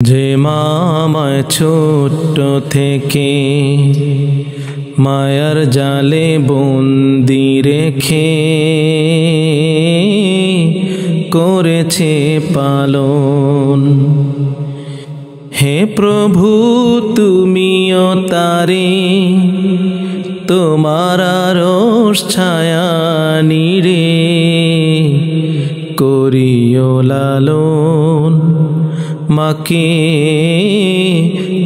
যে মা আমায় ছোট্ট থেকে মায়ার জালে বন্দি রেখে করেছে পালন। হে প্রভু তুমিও তারে তোমার আরশ ছায়া নিরে করিও লালন, মাকে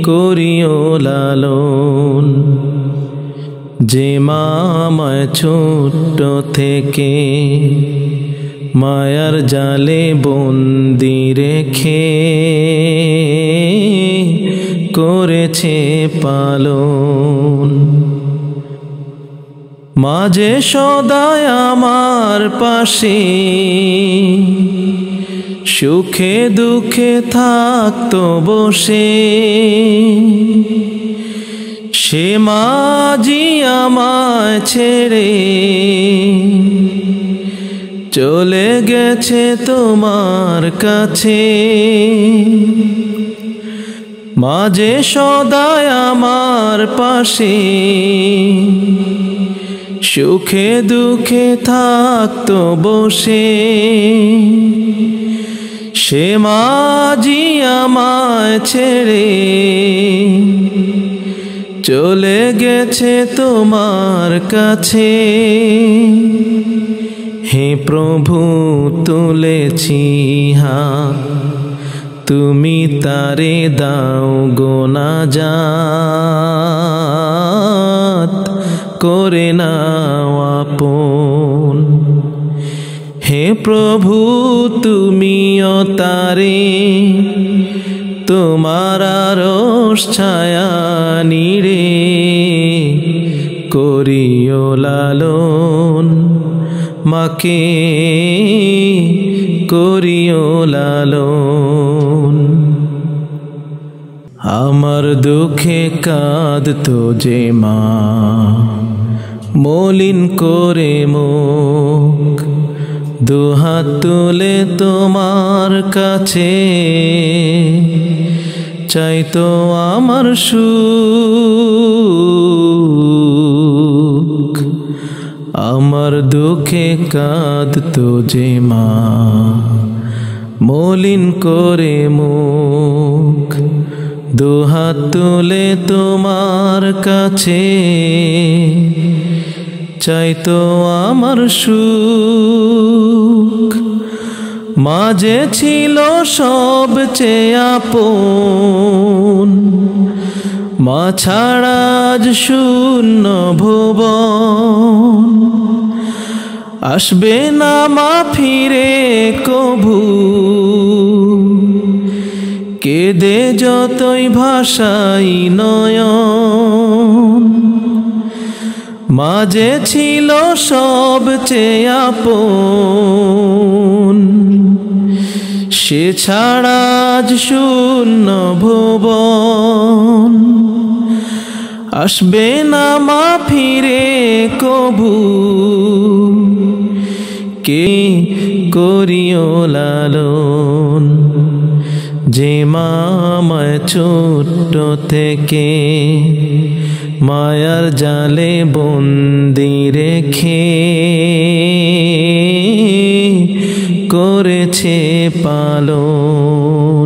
করিও লালন। যে মা আমায় ছোট্ট থেকে মায়ার জালে বন্দি রেখে করেছে পালন। মাঝে সদায় আমার পাশে সুখে দুঃখে থাকতো বসে, সে মাঝি আমায় ছেড়ে চলে গেছে তোমার কাছে। মাঝে সদায় আমার পাশে সুখে দুঃখে থাকতো বসে, সে মাঝি আমায় ছেড়ে চলে গেছে তোমার কাছে। হে প্রভু তুলেছি হাত, তুমি তারে দাও গো নাজাত, করে নাও আপন। হে প্রভু তুমিও তারে তোমার আরশ ছায়া নিরে করিও লালন, মাকে করিও লালন। আমার দুঃখে কাঁদতো যে মা মলিন করে মুখ, দুহাত তুলে তোমার কাছে চাইতো আমার সুখ। আমার দুঃখে কাঁদতো যে মা মলিন করে মুখ, দুহাত তুলে তোমার কাছে চাইতো আমার সুখ। মাঝে ছিল সবচেয়ে আপন, মা ছাড়া আজ শূন্য ভুবন। আসবে না মা ফিরে কভু, কেঁদে যতই ভাষাই নয়ন। মাঝে ছিল সবচেয়ে আপন, সে ছাড়া আজ শূন্য ভুবন। আসবে না মা ফিরে কভু, কে করিও লালন। যে মা আমায় ছোট্ট থেকে মায়ার জালে বন্দি রেখে করেছে পালন।